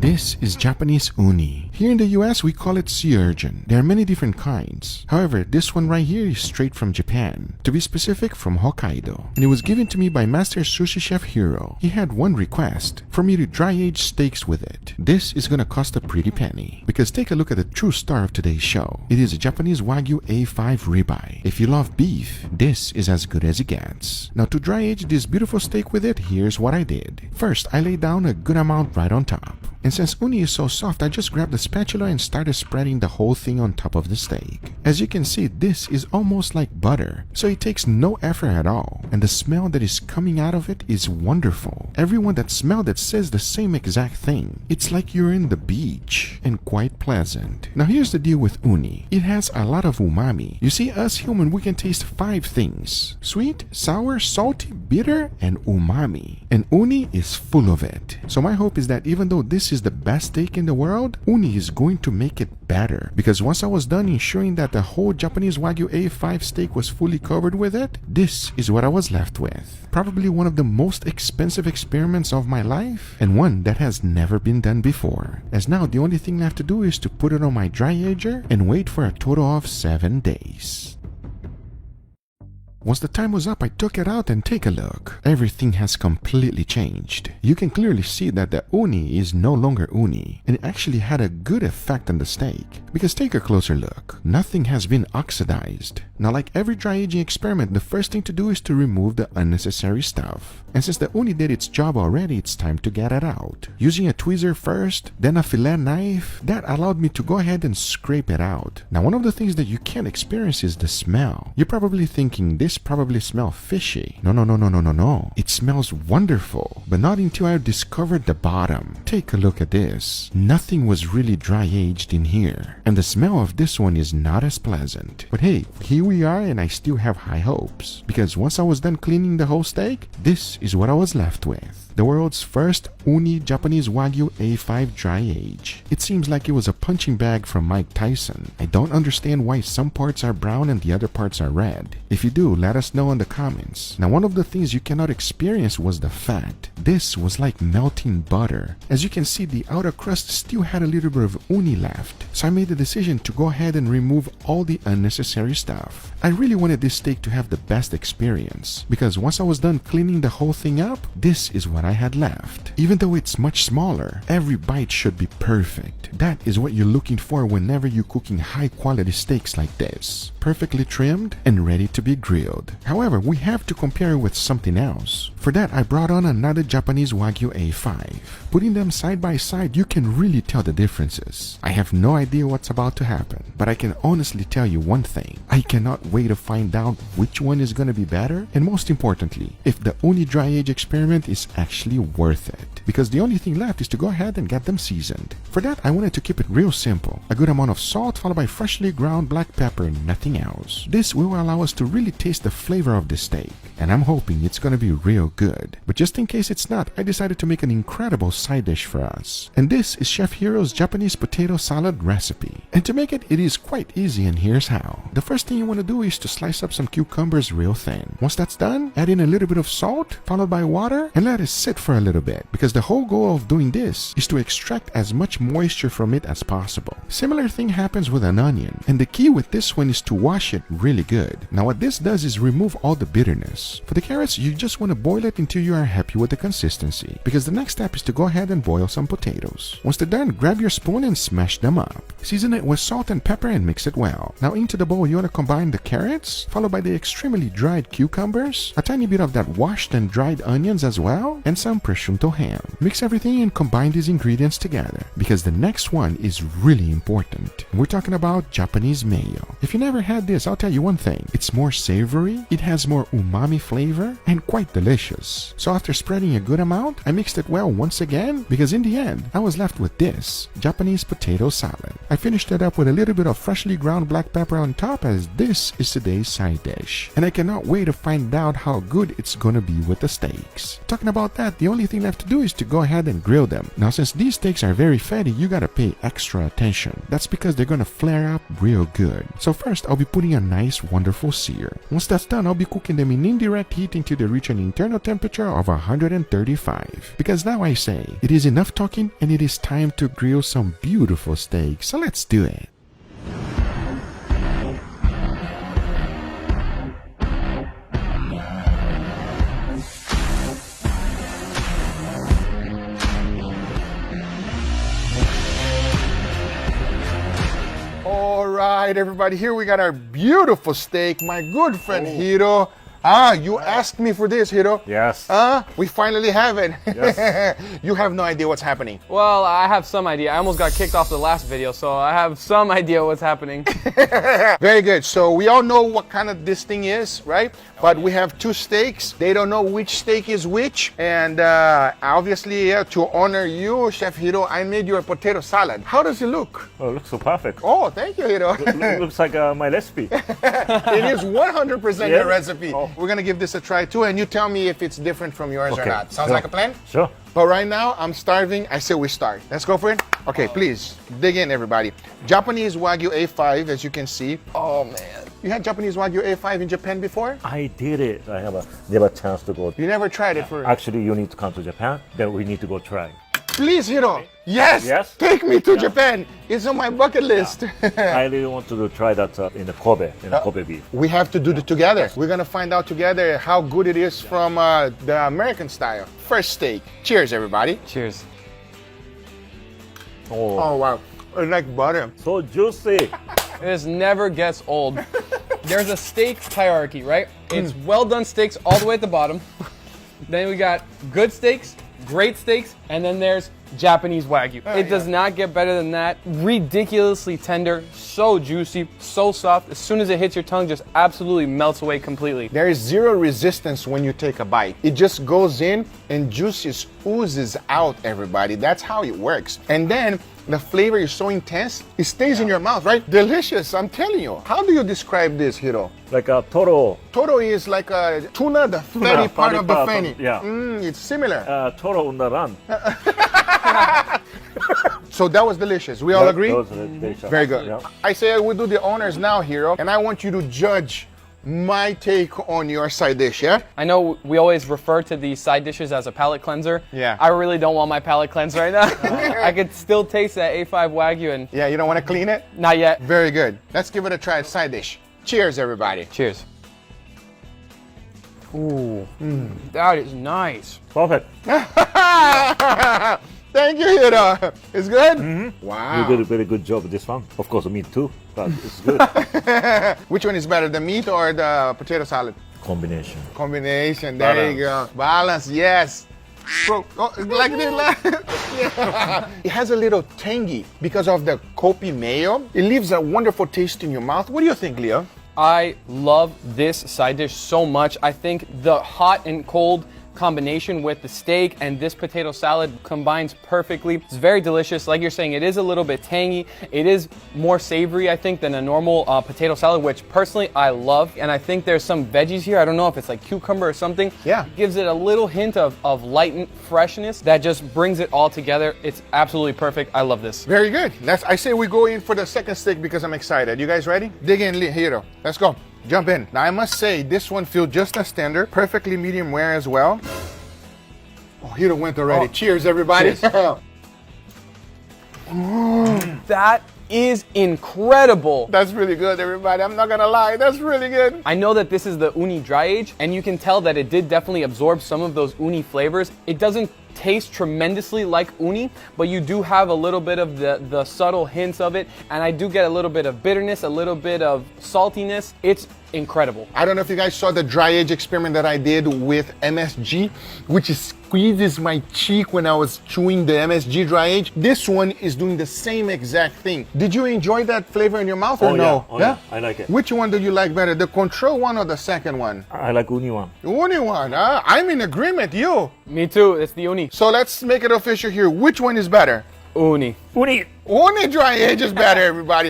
This is Japanese uni. Here in the US, we call it sea urchin. There are many different kinds. However, this one right here is straight from Japan. To be specific, from Hokkaido. And it was given to me by Master Sushi Chef Hiro. He had one request, for me to dry age steaks with it. This is gonna cost a pretty penny. Because take a look at the true star of today's show. It is a Japanese Wagyu A5 ribeye. If you love beef, this is as good as it gets. Now to dry age this beautiful steak with it, here's what I did. First, I laid down a good amount right on top. And since uni is so soft, I just grabbed the spatula and started spreading the whole thing on top of the steak. As you can see, this is almost like butter, so it takes no effort at all, and the smell that is coming out of it is wonderful. Everyone that smelled it says the same exact thing. It's like you're in the beach, and quite pleasant. Now here's the deal with uni. It has a lot of umami. You see, us human, we can taste 5 things: sweet, sour, salty, bitter, and umami. And uni is full of it. So my hope is that even though this is the best steak in the world, uni is going to make it better. Because once I was done ensuring that the whole Japanese Wagyu A5 steak was fully covered with it, this is what I was left with. Probably one of the most expensive experiments of my life, and one that has never been done before. As now the only thing left to do is to put it on my dry ager and wait for a total of 7 days. Once the time was up, I took it out and take a look. Everything has completely changed. You can clearly see that the uni is no longer uni, and it actually had a good effect on the steak. Because take a closer look. Nothing has been oxidized. Now, like every dry aging experiment, the first thing to do is to remove the unnecessary stuff. And since the uni did its job already, it's time to get it out. Using a tweezer first, then a fillet knife, that allowed me to go ahead and scrape it out. Now, one of the things that you can't experience is the smell. You're probably thinking, this probably smells fishy. No. It smells wonderful, but not until I discovered the bottom. Take a look at this. Nothing was really dry aged in here. And the smell of this one is not as pleasant. But hey, here we are, and I still have high hopes. Because once I was done cleaning the whole steak, this is what I was left with. The world's first uni Japanese Wagyu A5 dry age. It seems like it was a punching bag from Mike Tyson. I don't understand why some parts are brown and the other parts are red. If you do, let us know in the comments. Now, one of the things you cannot experience was the fat. This was like melting butter. As you can see, the outer crust still had a little bit of uni left. So I made the decision to go ahead and remove all the unnecessary stuff. I really wanted this steak to have the best experience, because once I was done cleaning the whole thing up, this is what I had left. Even though it's much smaller, every bite should be perfect. That is what you're looking for whenever you're cooking high quality steaks like this. Perfectly trimmed and ready to be grilled. However, we have to compare it with something else. For that, I brought on another Japanese Wagyu A5. Putting them side by side, you can really tell the differences. I have no idea what's about to happen, but I can honestly tell you one thing. I cannot wait to find out which one is going to be better, and most importantly, if the uni dry age experiment is actually worth it. Because the only thing left is to go ahead and get them seasoned. For that, I wanted to keep it real simple. A good amount of salt followed by freshly ground black pepper and nothing else. This will allow us to really taste the flavor of the steak, and I'm hoping it's going to be real good. But just in case it's not, I decided to make an incredible side dish for us. And this is Chef Hiro's Japanese potato salad recipe. And to make it, it is quite easy, and here's how. The first thing you want to do is to slice up some cucumbers real thin. Once that's done, add in a little bit of salt, followed by water, and let it sit for a little bit. Because the whole goal of doing this is to extract as much moisture from it as possible. Similar thing happens with an onion. And the key with this one is to wash it really good. Now what this does is remove all the bitterness. For the carrots, you just want to boil it until you are happy with the consistency. Because the next step is to go ahead and boil some potatoes. Once they're done, grab your spoon and smash them up. Season it with salt and pepper and mix it well. Now into the bowl, you want to combine the carrots, followed by the extremely dried cucumbers, a tiny bit of that washed and dried onions as well, and some prosciutto ham. Mix everything and combine these ingredients together, because the next one is really important. We're talking about Japanese mayo. If you never had this, I'll tell you one thing. It's more savory, it has more umami flavor, and quite delicious. So after spreading a good amount, I mixed it well once again, because in the end, I was left with this Japanese potato salad. I finished it up with a little bit of freshly ground black pepper on top, as this is today's side dish. And I cannot wait to find out how good it's gonna be with the steaks. Talking about that, the only thing left to do is to go ahead and grill them. Now since these steaks are very fatty, you gotta pay extra attention. That's because they're gonna flare up real good. So first, I'll be putting a nice wonderful sear. Once that's done, I'll be cooking them in indirect heat until they reach an internal temperature of 135. Because now I say, it is enough talking and it is time to grill some beautiful steaks. So let's do it. All right, everybody, here we got our beautiful steak. My good friend Hiro. You asked me for this, Hiro. Yes. We finally have it. Yes. You have no idea what's happening. Well, I have some idea. I almost got kicked off the last video, so I have some idea what's happening. Very good. So we all know what kind of this thing is, right? But we have two steaks. They don't know which steak is which. And obviously, to honor you, Chef Hiro, I made you a potato salad. How does it look? Oh, it looks so perfect. Oh, thank you, Hiro. Looks like my recipe. It is 100% your recipe. Oh. We're gonna give this a try too, and you tell me if it's different from yours or Okay. not. Sounds Sure. like a plan? Sure. But right now, I'm starving. I say we start. Let's go for it. Okay, please, dig in, everybody. Japanese Wagyu A5, as you can see. Oh, man. You had Japanese Wagyu A5 in Japan before? I did it. I have never chance to go. You never tried it for... Actually, you need to come to Japan. Then we need to go try. Please, Hiro. Yes. Yes? Take me to Japan. It's on my bucket list. I really want to try that in the Kobe, Kobe beef. We have to do it together. We're gonna find out together how good it is from the American style. First steak. Cheers, everybody. Cheers. Oh, wow. I like butter. so juicy. This never gets old. There's a steak hierarchy, right? It's well done steaks all the way at the bottom. Then we got good steaks, great steaks, and then there's Japanese Wagyu. It does not get better than that. Ridiculously tender, so juicy, so soft. As soon as it hits your tongue, just absolutely melts away completely. There is zero resistance when you take a bite. It just goes in and juices oozes out, everybody. That's how it works. And then the flavor is so intense, it stays in your mouth, right? Delicious, I'm telling you. How do you describe this, Hiro? Like a Toro. Toro is like a tuna, the fatty part of the fanny. Yeah. It's similar. Toro on the run. So that was delicious. We all agree? Those are delicious. Very good. Yeah. I say we do the honors now, Hiro, and I want you to judge my take on your side dish, yeah? I know we always refer to these side dishes as a palate cleanser. Yeah. I really don't want my palate cleansed right now. I could still taste that A5 Wagyu and Yeah, you don't want to clean it? not yet. Very good. Let's give it a try, side dish. Cheers, everybody. Cheers. Ooh, that is nice. Perfect. Thank you, Hiro. It's good? Wow. You did a very good job with this one. Of course, me too, but it's good. Which one is better, the meat or the potato salad? Combination. Combination. There you go. Balance, yes. Bro, like this. Yeah. It has a little tangy because of the kopi mayo. It leaves a wonderful taste in your mouth. What do you think, Leo? I love this side dish so much. I think the hot and cold combination with the steak and this potato salad combines perfectly. It's very delicious. Like you're saying, it is a little bit tangy. It is more savory, I think, than a normal potato salad, which personally I love. And I think there's some veggies here. I don't know if it's like cucumber or something. Yeah. Gives it a little hint of light freshness that just brings it all together. It's absolutely perfect. I love this. Very good. I say we go in for the second steak because I'm excited. You guys ready? Dig in, Hiro. Let's go. Jump in. Now I must say, this one feels just as tender, perfectly medium rare as well. Oh, Hiro went already. Cheers, everybody. Cheers. That is incredible. That's really good, everybody. I'm not gonna lie, that's really good. I know that this is the uni dry age, and you can tell that it did definitely absorb some of those uni flavors. It doesn't taste tremendously like uni, but you do have a little bit of the subtle hints of it, and I do get a little bit of bitterness, a little bit of saltiness. It's incredible. I don't know if you guys saw the dry age experiment that I did with MSG, which squeezes my cheek when I was chewing the MSG dry age. This one is doing the same exact thing. Did you enjoy that flavor in your mouth or no? Yeah. Oh, yeah. I like it. Which one do you like better, the control one or the second one? I like uni one. The uni one, huh? I'm in agreement, you. Me too, it's the uni. So let's make it official here. Which one is better? Uni. Uni. Uni dry age is better, everybody.